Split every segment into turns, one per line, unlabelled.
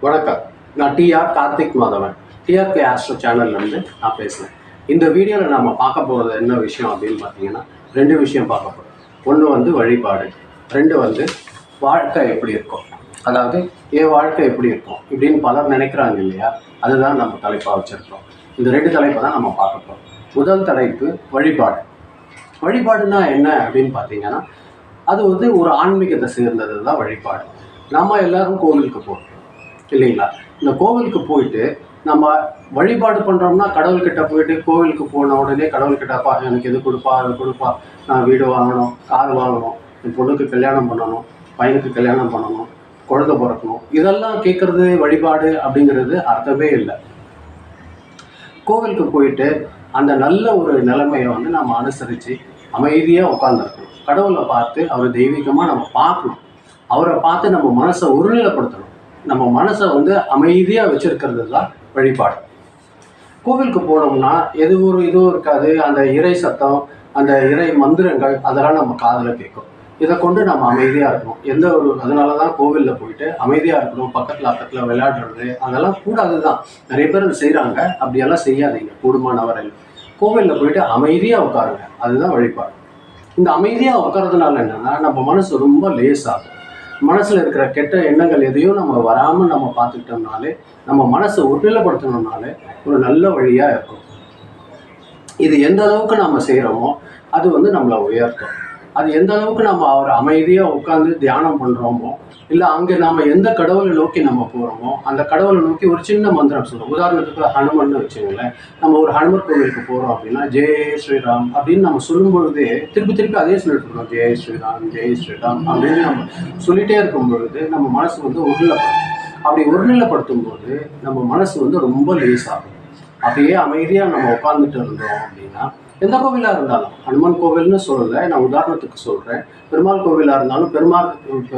வணக்கம். நான் TR Karthik Madhavan. TRK Astro சேனல்லேருந்து நான் பேசுகிறேன். இந்த வீடியோவில் நம்ம பார்க்க போகிறது என்ன விஷயம் அப்படின்னு பார்த்தீங்கன்னா, 2 விஷயம் பார்க்க போகிறோம். ஒன்று வந்து வழிபாடு, 2 வாழ்க்கை எப்படி இருக்கும், அதாவது என் வாழ்க்கை எப்படி இருக்கும் இப்படின்னு பலர் நினைக்கிறாங்க இல்லையா? அதுதான் நம்ம தலைப்பாக வச்சுருக்கோம். இந்த 2 தலைப்பை தான் நம்ம பார்க்க போகிறோம். முதல் தலைப்பு வழிபாடு. வழிபாடுனா என்ன அப்படின்னு பார்த்தீங்கன்னா, அது வந்து ஒரு ஆன்மீகத்தை சேர்ந்தது தான் வழிபாடு. நம்ம எல்லாரும் கோவிலுக்கு போகிறோம் இல்லைங்களா? இந்த கோவிலுக்கு போயிட்டு நம்ம வழிபாடு பண்ணுறோம்னா, கடவுள்கிட்ட போயிட்டு கோவிலுக்கு போன உடனே கடவுள்கிட்டப்பா எனக்கு இது கொடுப்பா அது கொடுப்பா, நான் வீடு வாங்கணும், கார் வாங்கணும், என் பொண்ணுக்கு கல்யாணம் பண்ணணும், பையனுக்கு கல்யாணம் பண்ணணும், குழந்தை பிறக்கணும், இதெல்லாம் கேட்குறது வழிபாடு அப்படிங்கிறது அர்த்தமே இல்லை. கோவிலுக்கு போயிட்டு அந்த நல்ல ஒரு நிலைமையை வந்து நம்ம அனுசரித்து அமைதியாக உட்காந்துருக்கணும். கடவுளை பார்த்து அவர் தெய்வீகமாக நம்ம பார்க்கணும். அவரை பார்த்து நம்ம மனசை ஒருநிலைப்படுத்தணும். நம்ம மனசை வந்து அமைதியாக வச்சுருக்கிறது தான் வழிபாடு. கோவிலுக்கு போனோம்னா இதுவும் இருக்காது. அந்த இறை சத்தம், அந்த இறை மந்திரங்கள் அதெல்லாம் நம்ம காதில் கேட்கும். இதை கொண்டு நம்ம அமைதியாக இருக்கணும். அதனால தான் கோவிலில் போயிட்டு அமைதியாக இருக்கணும். பக்கத்தில் விளையாடுறது அதெல்லாம் கூடாது தான். நிறைய பேர் அதை செய்கிறாங்க. அப்படியெல்லாம் செய்யாதீங்க கூடுமான வரையில். கோவிலில் போயிட்டு அமைதியாக உட்காருங்க. அதுதான் வழிபாடு. இந்த அமைதியாக உட்காரதுனால என்னென்னா, நம்ம மனசு ரொம்ப லேசாகும். மனசில் இருக்கிற கெட்ட எண்ணங்கள் எதையும் நம்ம வராமல் நம்ம பார்த்துக்கிட்டோம்னாலே, நம்ம மனசை ஒருநிலைப்படுத்தணும்னாலே ஒரு நல்ல வழியாக இருக்கும். இது எந்த அளவுக்கு நம்ம செய்கிறோமோ அது வந்து நம்மளை உயர்த்தும். அது எந்த அளவுக்கு நம்ம அவரை அமைதியாக உட்காந்து தியானம் பண்ணுறோமோ, இல்லை அங்கே நாம் எந்த கடவுளை நோக்கி நம்ம போகிறோமோ அந்த கடவுளை நோக்கி ஒரு சின்ன மந்திரம் சொல்கிறோம். உதாரணத்துக்கு ஹனுமன்னு வச்சுங்களேன். நம்ம ஒரு ஹனுமர் கோவிலுக்கு போகிறோம் அப்படின்னா, ஜெய் ஸ்ரீராம் அப்படின்னு நம்ம சொல்லும் பொழுதே திருப்பி அதே சொல்லிட்டு இருக்கோம். ஜெய் ஸ்ரீராம் ஜெய் ஸ்ரீராம் அப்படின்னு நம்ம சொல்லிகிட்டே இருக்கும் பொழுது நம்ம மனசு வந்து ஒருநிலைப்படும். அப்படி ஒருநிலைப்படுத்தும் போது நம்ம மனசு வந்து ரொம்ப லேசாகும். அப்படியே அமைதியாக நம்ம உட்காந்துட்டு இருந்தோம் அப்படின்னா, எந்த கோவிலாக இருந்தாலும், ஹனுமன் கோவில்னு சொல்லலை, நான் உதாரணத்துக்கு சொல்கிறேன். பெருமாள் கோவிலாக இருந்தாலும் பெருமாள்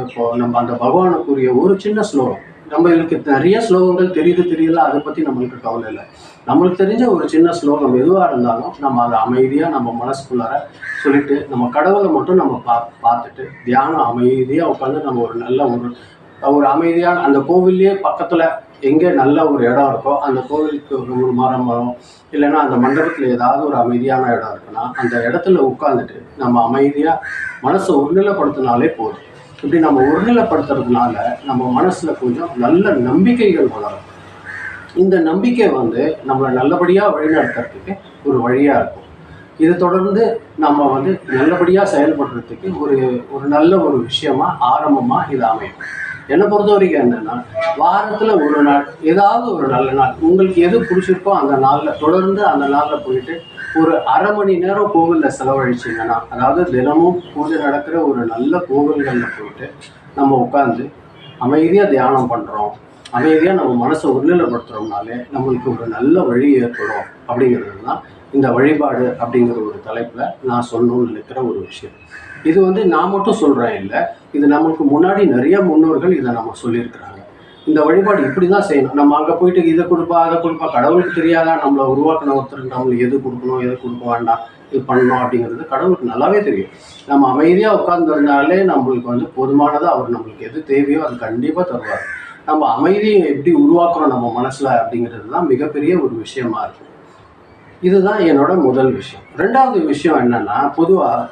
இப்போ நம்ம அந்த பகவானுக்குரிய ஒரு சின்ன ஸ்லோகம், நம்மளுக்கு நிறைய ஸ்லோகங்கள் தெரியல, அதை பற்றி நம்மளுக்கு கவலை இல்லை. நம்மளுக்கு தெரிஞ்ச ஒரு சின்ன ஸ்லோகம் எதுவாக இருந்தாலும் நம்ம அதை அமைதியாக நம்ம மனசுக்குள்ளார சொல்லிட்டு நம்ம கடவுளை மட்டும் நம்ம பார்த்துட்டு தியானம் அமைதியாக உட்காந்து நம்ம ஒரு நல்ல ஒரு அமைதியான அந்த கோவில்லையே பக்கத்தில் எங்கே நல்ல ஒரு இடம் இருக்கோ அந்த கோவிலுக்கு ஒரு மரம் இல்லைன்னா அந்த மண்டபத்தில் ஏதாவது ஒரு அமைதியான இடம் இருக்குன்னா அந்த இடத்துல உட்காந்துட்டு நம்ம அமைதியாக மனசை ஒருநிலைப்படுத்தினாலே போதும். இப்படி நம்ம ஒருநிலைப்படுத்துறதுனால நம்ம மனசில் கொஞ்சம் நல்ல நம்பிக்கைகள் வளரும். இந்த நம்பிக்கை வந்து நம்மளை நல்லபடியாக வழிநடத்துறதுக்கு ஒரு வழியாக இருக்கும். இதை தொடர்ந்து நம்ம வந்து நல்லபடியாக செயல்படுறதுக்கு ஒரு நல்ல ஒரு விஷயமா ஆரம்பமாக இது அமையும். என்னை பொறுத்த வரைக்கும் என்னென்னா, வாரத்தில் ஒரு நாள் ஏதாவது ஒரு நல்ல நாள் உங்களுக்கு எது பிடிச்சிருக்கோ அந்த நாளில் தொடர்ந்து அந்த நாளில் போயிட்டு ஒரு அரை மணி நேரம் கோவிலில் செலவழிச்சிங்கன்னா, அதாவது தினமும் பூஜை நடக்கிற ஒரு நல்ல கோவில்களில் போயிட்டு நம்ம உட்காந்து அமைதியாக தியானம் பண்ணுறோம், அமைதியாக நம்ம மனசை ஒருநிலைப்படுத்துகிறோம்னாலே நம்மளுக்கு ஒரு நல்ல வழி ஏற்படும். அப்படிங்கிறது தான் இந்த வழிபாடு அப்படிங்கிற ஒரு தலைப்பில் நான் சொல்லணும்னு நினைக்கிற ஒரு விஷயம். இது வந்து நான் மட்டும் சொல்கிறேன் இல்லை, இது நமக்கு முன்னாடி நிறைய முன்னோர்கள் இதை நம்ம சொல்லியிருக்கிறாங்க. இந்த வழிபாடு இப்படி தான் செய்யணும். நம்ம அங்கே போயிட்டு இதை கொடுப்பா அதை கொடுப்பா, கடவுளுக்கு தெரியாதா நம்மளை உருவாக்கின ஒருத்தருக்கு நம்மளுக்கு எது கொடுக்கணும் எது கொடுக்க வேண்டாம், இது பண்ணணும் அப்படிங்கிறது கடவுளுக்கு நல்லாவே தெரியும். நம்ம அமைதியாக உட்கார்ந்துருந்தாலே நம்மளுக்கு வந்து போதுமானதாக அவர் நம்மளுக்கு எது தேவையோ அது கண்டிப்பாக தருவார். நம்ம அமைதியை எப்படி உருவாக்குறோம் நம்ம மனசில் அப்படிங்கிறது தான் மிகப்பெரிய ஒரு விஷயமா இருக்கும். இதுதான் என்னோட முதல் விஷயம். 2வது விஷயம் என்னென்னா, பொதுவாக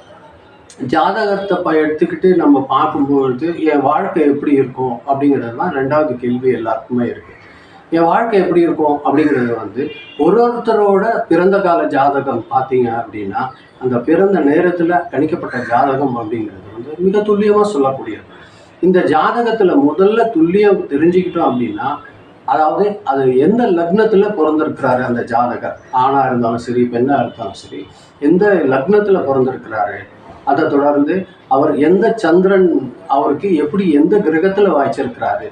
ஜாதகத்தை எடுத்துக்கிட்டு நம்ம பார்க்கும்பொழுது என் வாழ்க்கை எப்படி இருக்கும் அப்படிங்கிறது தான் 2வது கேள்வி எல்லாருக்குமே இருக்குது. என் வாழ்க்கை எப்படி இருக்கும் அப்படிங்கிறது வந்து ஒருத்தரோட பிறந்த கால ஜாதகம் பார்த்தீங்க அப்படின்னா, அந்த பிறந்த நேரத்தில் கணிக்கப்பட்ட ஜாதகம் அப்படிங்கிறது வந்து மிக துல்லியமாக சொல்லக்கூடியது. இந்த ஜாதகத்தில் முதல்ல துல்லியம் தெரிஞ்சுக்கிட்டோம் அப்படின்னா, அதாவது அது எந்த லக்னத்தில் பிறந்திருக்கிறாரு அந்த ஜாதகர், ஆணாக இருந்தாலும் சரி பெண்ணாக இருந்தாலும் சரி, எந்த லக்னத்தில் பிறந்திருக்கிறாரு, அதை தொடர்ந்து அவர் எந்த சந்திரன் அவருக்கு எப்படி எந்த கிரகத்தில் வாய்ச்சிருக்கிறாரு,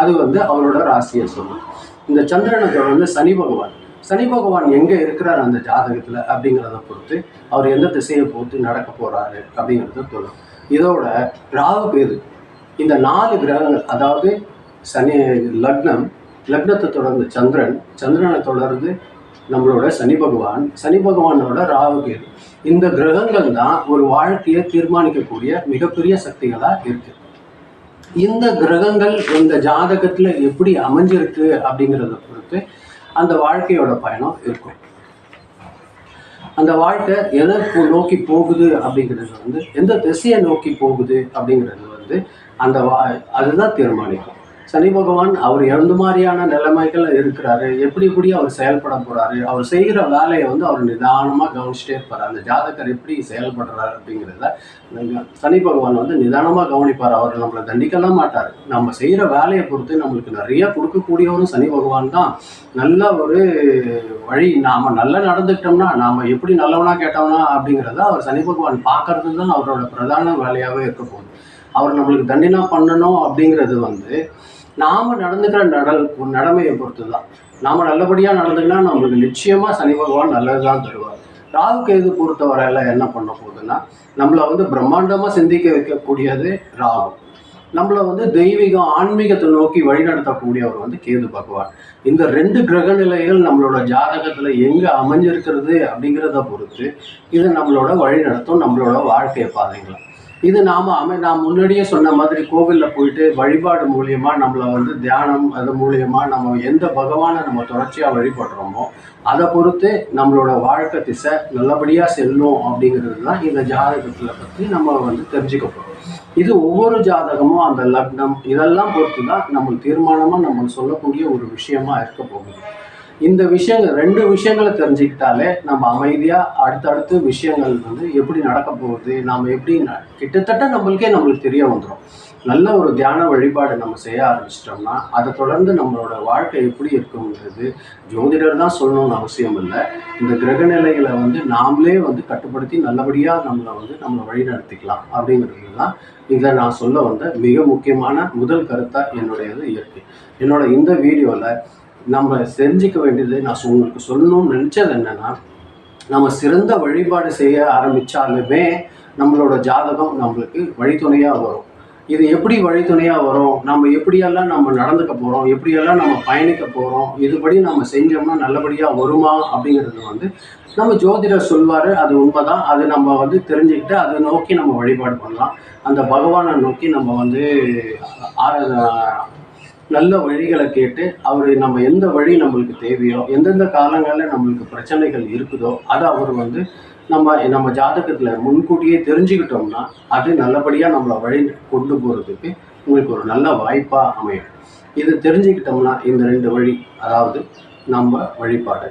அது வந்து அவரோட ராசியை சொல்லும். இந்த சந்திரனை தொடர்ந்து சனி பகவான் எங்கே இருக்கிறார் அந்த ஜாதகத்தில் அப்படிங்கிறத பொறுத்து அவர் எந்த திசையை பொறுத்து நடக்க போகிறாரு அப்படிங்கிறத சொல்லும். இதோட ராகு கேது இந்த 4 கிரகங்கள், அதாவது லக்னத்தை தொடர்ந்து சந்திரனை தொடர்ந்து நம்மளோட சனி பகவானோட ராகு கேது, இந்த கிரகங்கள் தான் ஒரு வாழ்க்கையை தீர்மானிக்கக்கூடிய மிகப்பெரிய சக்திகளாக இருக்குது. இந்த கிரகங்கள் இந்த ஜாதகத்தில் எப்படி அமைஞ்சிருக்கு அப்படிங்கிறத பொறுத்து அந்த வாழ்க்கையோட பயணம் இருக்கும். அந்த வாழ்க்கை எதை நோக்கி போகுது அப்படிங்கிறது வந்து, எந்த திசையை நோக்கி போகுது அப்படிங்கிறது வந்து அந்த அதுதான் தீர்மானிக்கும். சனி பகவான் அவர் எந்த மாதிரியான நிலைமைகள் இருக்கிறாரு, எப்படி அவர் செயல்பட போறாரு, அவர் செய்கிற வேலையை வந்து அவர் நிதானமாக கவனிச்சுட்டே இருப்பார். அந்த ஜாதகர் எப்படி செயல்படுறாரு அப்படிங்கிறத சனி பகவான் வந்து நிதானமாக கவனிப்பார். அவர் நம்மளை தண்டிக்கலாம் மாட்டார். நம்ம செய்கிற வேலையை பொறுத்து நம்மளுக்கு நிறைய கொடுக்கக்கூடியவரும் சனி பகவான் தான். நல்ல ஒரு வழி நாம் நல்லா நடந்துக்கிட்டோம்னா, நாம் எப்படி நல்லவனா கேட்டவனா அப்படிங்கிறத அவர் சனி பகவான் பார்க்கறது தான் அவரோட பிரதான வேலையாகவே இருக்க போகுது. அவர் நம்மளுக்கு தண்டினா பண்ணணும் அப்படிங்கிறது வந்து நாம் நடந்துக்கிற நடமையை பொறுத்து தான். நாம் நல்லபடியாக நடந்துக்கினா நம்மளுக்கு நிச்சயமாக சனி பகவான் நல்லது தான் தருவார். ராகு கேது பொறுத்த வரையில என்ன பண்ண போகுதுன்னா, நம்மளை வந்து பிரம்மாண்டமாக சிந்திக்க வைக்கக்கூடியது ராகு. நம்மளை வந்து தெய்வீகம் ஆன்மீகத்தை நோக்கி வழிநடத்தக்கூடியவர் வந்து கேது பகவான். இந்த 2 கிரக நிலைகள் நம்மளோட ஜாதகத்தில் எங்கே அமைஞ்சிருக்கிறது அப்படிங்கிறத பொறுத்து இது நம்மளோட வழிநடத்தும் நம்மளோட வாழ்க்கை பாதைகளை. இது நான் முன்னாடியே சொன்ன மாதிரி கோவிலில் போயிட்டு வழிபாடு மூலியமாக நம்மளை வந்து தியானம் அது மூலியமாக நம்ம எந்த பகவானை நம்ம தொடர்ச்சியாக வழிபடுறோமோ அதை பொறுத்து நம்மளோட வாழ்க்கை திசை நல்லபடியாக செல்லும் அப்படிங்கிறது தான் இந்த ஜாதகத்தில் பற்றி நம்ம வந்து தெரிஞ்சுக்க போகிறோம். இது ஒவ்வொரு ஜாதகமும் அந்த லக்னம் இதெல்லாம் பொறுத்து தான் நம்ம தீர்மானமாக நம்ம சொல்லக்கூடிய ஒரு விஷயமா இருக்க போகுது. இந்த விஷயங்கள் 2 விஷயங்களை தெரிஞ்சுக்கிட்டாலே நம்ம அமைதியாக அடுத்தடுத்து விஷயங்கள் வந்து எப்படி நடக்க போகுது, நாம் எப்படி கிட்டத்தட்ட நம்மளுக்கு தெரிய வந்துடும். நல்ல ஒரு தியான வழிபாடு நம்ம செய்ய ஆரம்பிச்சிட்டோம்னா அதை தொடர்ந்து நம்மளோட வாழ்க்கை எப்படி இருக்குங்கிறது ஜோதிடர் தான் சொல்லணும்னு அவசியம் இல்லை. இந்த கிரக நிலைகளை வந்து நாமளே வந்து கட்டுப்படுத்தி நல்லபடியாக நம்மளை வழி நடத்திக்கலாம் அப்படிங்கிறது தான் இதை நான் சொல்ல வந்த மிக முக்கியமான முதல் கருத்தாக என்னுடையது இயற்கை. என்னோட இந்த வீடியோவில் நம்ம தெரிஞ்சிக்க வேண்டியது, நான் உங்களுக்கு சொல்லணும்னு நினச்சது என்னென்னா, நம்ம சிறந்த வழிபாடு செய்ய ஆரம்பித்தாலுமே நம்மளோட ஜாதகம் நம்மளுக்கு வழித்துணையாக வரும். இது எப்படி வழித்துணையாக வரும், நம்ம எப்படியெல்லாம் நம்ம நடந்துக்க போகிறோம், எப்படியெல்லாம் நம்ம பயணிக்க போகிறோம், இதுபடி நம்ம செஞ்சோம்னா நல்லபடியாக வருமா அப்படிங்கிறது வந்து நம்ம ஜோதிடர் சொல்வார். அது உண்மைதான். அது நம்ம வந்து தெரிஞ்சுக்கிட்டு அதை நோக்கி நம்ம வழிபாடு பண்ணலாம். அந்த பகவானை நோக்கி நம்ம வந்து நல்ல வழிகளை கேட்டு அவர் நம்ம எந்த வழி நம்மளுக்கு தேவையோ, எந்தெந்த காலங்களில் நம்மளுக்கு பிரச்சனைகள் இருக்குதோ அதை அவர் வந்து நம்ம ஜாதகத்தில் முன்கூட்டியே தெரிஞ்சுக்கிட்டோம்னா அது நல்லபடியாக நம்மளை வழி கொண்டு போகிறதுக்கு உங்களுக்கு ஒரு நல்ல வாய்ப்பாக அமையும். இது தெரிஞ்சுக்கிட்டோம்னா இந்த 2 வழி, அதாவது நம்ம வழிபாடு,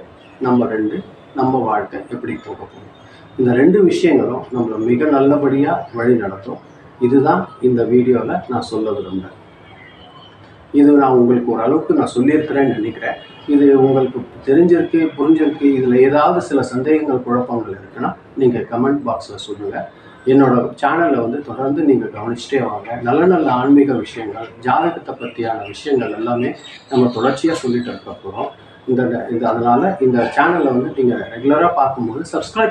நம்ம வாழ்க்கை எப்படி போக போகும், இந்த 2 விஷயங்களும் நம்மளை மிக நல்லபடியாக வழி நடத்தும். இதுதான் இந்த வீடியோவில் நான் சொல்ல விரும்புகிறேன். இது நான் உங்களுக்கு ஓரளவுக்கு நான் சொல்லியிருக்கிறேன்னு நினைக்கிறேன். இது உங்களுக்கு தெரிஞ்சிருக்கு, புரிஞ்சிருக்கு. இதில் ஏதாவது சில சந்தேகங்கள் குழப்பங்கள் இருக்குன்னா நீங்கள் கமெண்ட் பாக்ஸில் சொல்லுங்கள். என்னோட சேனலை வந்து தொடர்ந்து நீங்கள் கவனிச்சுட்டே வாங்க. நல்ல நல்ல ஆன்மீக விஷயங்கள், ஜாதகத்தை பற்றியான விஷயங்கள் எல்லாமே நம்ம தொடர்ச்சியாக சொல்லிட்டு இருக்க போகிறோம். அதனால் இந்த சேனலை வந்து நீங்கள் ரெகுலராக பார்க்கும்போது சப்ஸ்கிரைப்